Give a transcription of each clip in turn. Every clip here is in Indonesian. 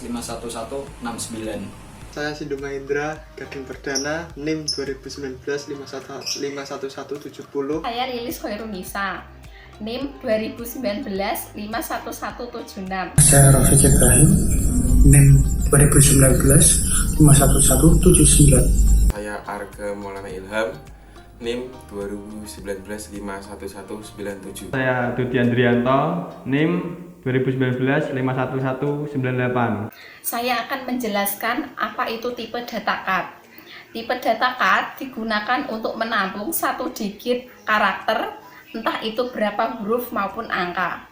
511 Saya Sindu Mahendra, Gading Perdana, NIM 2019-51170. Saya Lilis Khairunisa, NIM 2019-51176. Saya Rafiq Ibrahim, NIM 2019-51179. Saya Arga Maulana Ilham, NIM 2019-51197. Saya Dudi Andrianto, NIM 2019-51198. Saya akan menjelaskan apa itu tipe data card. Tipe data card digunakan untuk menampung satu digit karakter, entah itu berapa huruf maupun angka.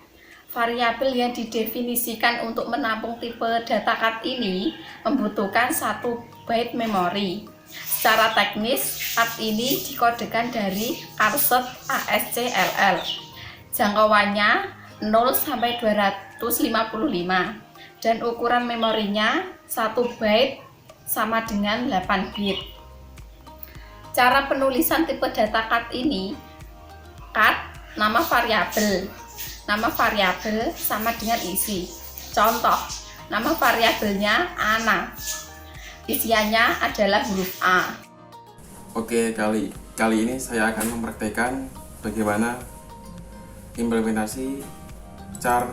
Variabel yang didefinisikan untuk menampung tipe data card ini membutuhkan 1 byte memori. Secara teknis, card ini dikodekan dari Carset ASCII. Jangkauannya 0 sampai 255 dan ukuran memorinya 1 byte sama dengan 8 bit. Cara penulisan tipe data card ini, card nama variabel sama dengan isi. Contoh, nama variabelnya Ana, isiannya adalah huruf A. Oke, kali ini saya akan mempraktekkan bagaimana implementasi char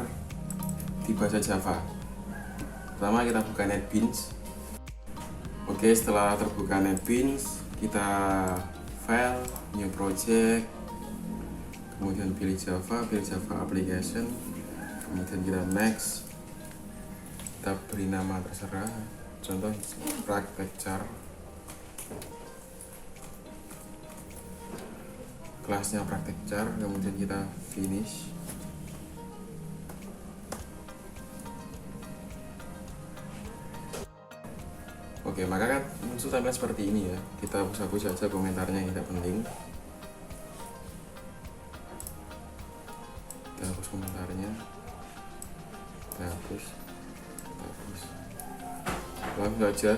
di bahasa Java. Pertama kita buka NetBeans. Oke, setelah terbuka NetBeans, kita file, new project, kemudian pilih Java application, kemudian kita next, kita beri nama terserah, contoh praktek char, kelasnya praktek char, kemudian kita finish. Oke, maka kan muncul tampilan seperti ini ya. Kita hapus saja komentarnya yang tidak penting. Kita hapus komentarnya. Kita hapus. Langsung saja.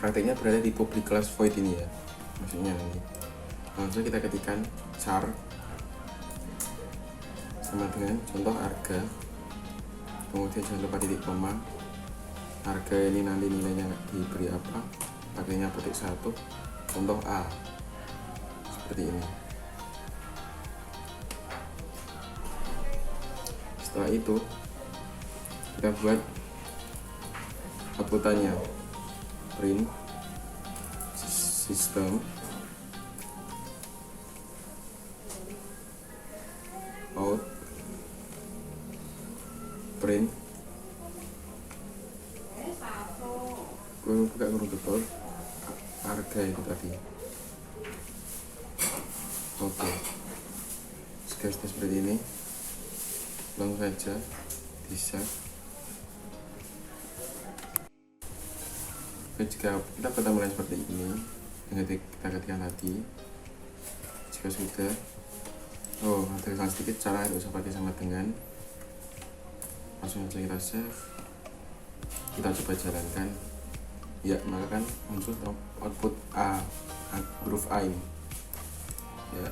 Prakteknya berada di public class void ini ya. Maksudnya ini. Langsung kita ketikkan char sama dengan contoh harga, kemudian jangan lupa titik koma. Harga ini nanti nilainya diberi apa, pakainya petik 1, contoh A, seperti ini. Setelah itu kita buat outputannya, print system out print buka kurung tutup harga itu tadi. Oke, seperti ini. Langsung saja di save. Jika kita ketemu seperti ini dengan kita ketikkan tadi, jika sudah, ada kesalahan sedikit, cara tidak usah pakai sama dengan, langsung saja kita save, kita coba jalankan. Ya, maka kan muncul output A, huruf A ini. Ya.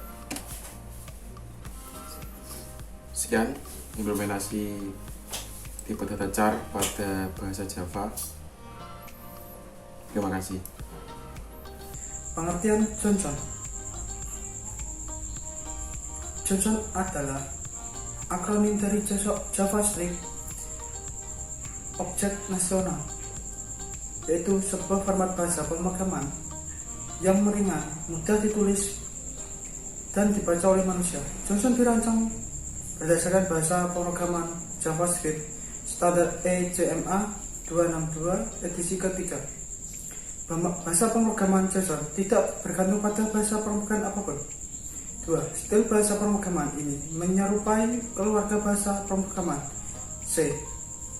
Sekian implementasi tipe data char pada bahasa Java. Terima kasih. Pengertian Johnson. Johnson adalah akronim dari JavaScript Objek Nasional, yaitu sebuah format bahasa pemrograman yang meringan, mudah ditulis, dan dibaca oleh manusia. Johnson dirancang berdasarkan bahasa pemrograman JavaScript standar ECMA 262 edisi ketiga. Bahasa pemrograman Johnson tidak bergantung pada bahasa pemrograman apapun. 2. Stil bahasa pemrograman ini menyerupai keluarga bahasa pemrograman C,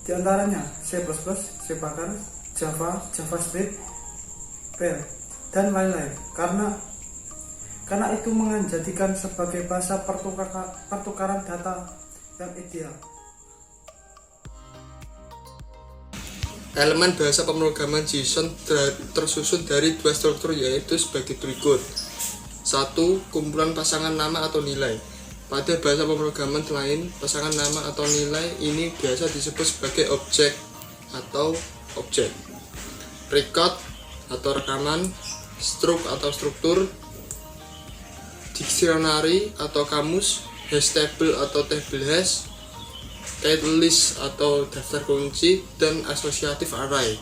di antaranya C++, C++, Java, JavaScript, Perl, dan lain-lain. Karena itu menjadikan sebagai bahasa pertukaran data yang ideal. Elemen bahasa pemrograman JSON tersusun dari dua struktur, yaitu sebagai berikut. 1. Kumpulan pasangan nama atau nilai. Pada bahasa pemrograman lain, pasangan nama atau nilai ini biasa disebut sebagai objek. atau objek, record atau rekaman, struct atau struktur, dictionary atau kamus, hash table atau table hash, key list atau daftar kunci, dan associative array.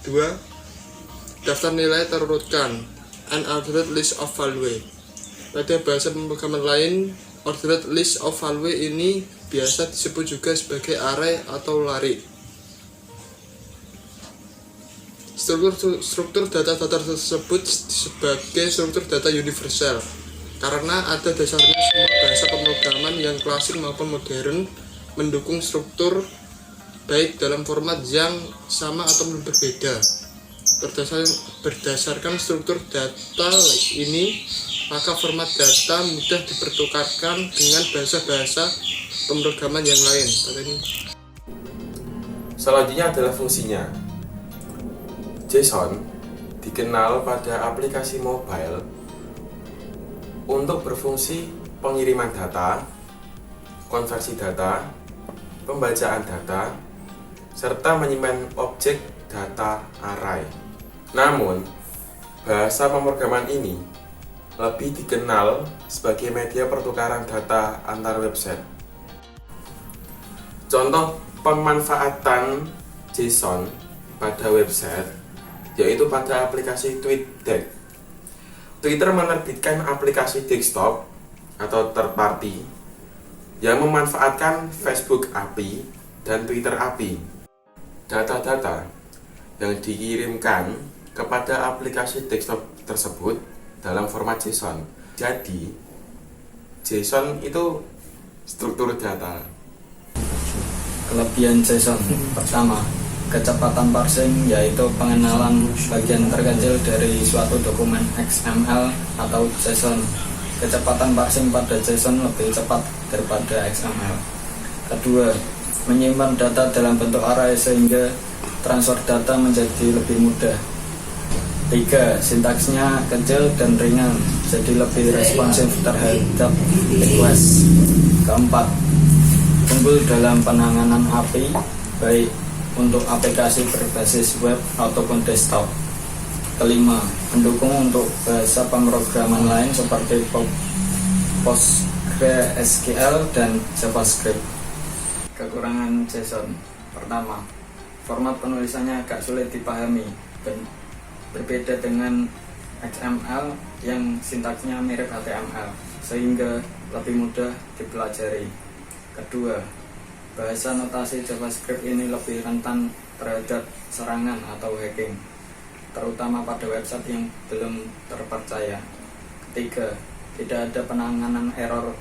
2. Daftar nilai terurutkan, an ordered list of value. Pada bahasa pemrograman lain, ordered list of value ini biasa disebut juga sebagai array atau lari. Struktur data-data tersebut sebagai struktur data universal karena ada dasarnya semua bahasa pemrograman yang klasik maupun modern mendukung struktur baik dalam format yang sama ataupun berbeda. Berdasarkan struktur data ini, maka format data mudah dipertukarkan dengan bahasa-bahasa pemrograman yang lain. Selanjutnya adalah fungsinya. JSON dikenal pada aplikasi mobile untuk berfungsi pengiriman data, konversi data, pembacaan data, serta menyimpan objek data array. Namun, bahasa pemrograman ini lebih dikenal sebagai media pertukaran data antar website. Contoh pemanfaatan JSON pada website yaitu pada aplikasi TweetDeck. Twitter menerbitkan aplikasi desktop atau third party yang memanfaatkan Facebook API dan Twitter API. Data-data yang dikirimkan kepada aplikasi desktop tersebut dalam format JSON. Jadi, JSON itu struktur data. Kelebihan JSON pertama, kecepatan parsing, yaitu pengenalan bagian terkecil dari suatu dokumen XML atau JSON. Kecepatan parsing pada JSON lebih cepat daripada XML. Kedua, menyimpan data dalam bentuk array sehingga transfer data menjadi lebih mudah. 3. Sintaksnya kecil dan ringan, jadi lebih responsif terhadap request. 4. Unggul dalam penanganan API, baik untuk aplikasi berbasis web ataupun desktop. 5. Mendukung untuk bahasa pemrograman lain seperti PostgreSQL dan JavaScript. Kekurangan JSON. Pertama, format penulisannya agak sulit dipahami, berbeda dengan XML yang sintaksnya mirip HTML, sehingga lebih mudah dipelajari. Kedua, bahasa notasi JavaScript ini lebih rentan terhadap serangan atau hacking, terutama pada website yang belum terpercaya. Ketiga, tidak ada penanganan error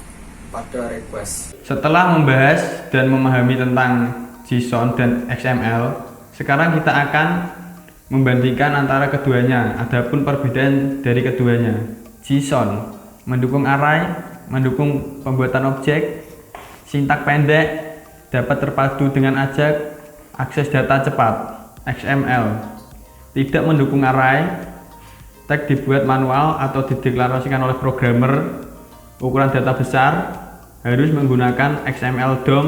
pada request. Setelah membahas dan memahami tentang JSON dan XML, sekarang kita akan membandingkan antara keduanya. Adapun perbedaan dari keduanya, JSON mendukung array, mendukung pembuatan objek, sintak pendek, dapat terpadu dengan AJAX, akses data cepat. XML tidak mendukung array, tag dibuat manual atau dideklarasikan oleh programmer, ukuran data besar, harus menggunakan XML DOM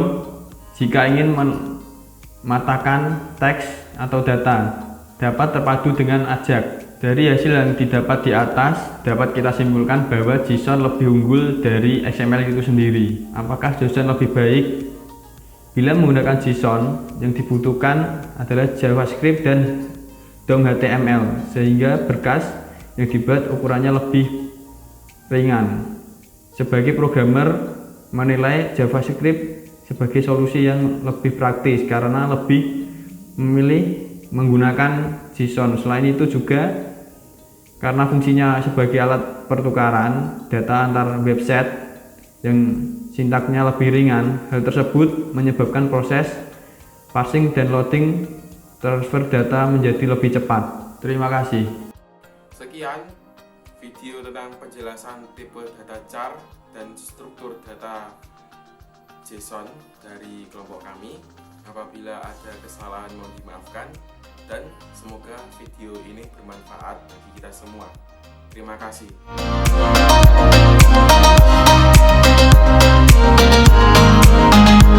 jika ingin mematahkan teks atau data, dapat terpadu dengan AJAX. Dari hasil yang didapat di atas, dapat kita simpulkan bahwa JSON lebih unggul dari XML itu sendiri. Apakah JSON lebih baik? Bila menggunakan JSON, yang dibutuhkan adalah JavaScript dan DOM HTML, sehingga berkas yang dibuat ukurannya lebih ringan. Sebagai programmer, menilai JavaScript sebagai solusi yang lebih praktis karena lebih memilih menggunakan JSON. Selain itu juga karena fungsinya sebagai alat pertukaran data antar website yang sintaknya lebih ringan, hal tersebut menyebabkan proses parsing dan loading transfer data menjadi lebih cepat. Terima kasih. Sekian video tentang penjelasan tipe data char dan struktur data JSON dari kelompok kami. Apabila ada kesalahan mohon dimaafkan, dan semoga video ini bermanfaat bagi kita semua. Terima kasih.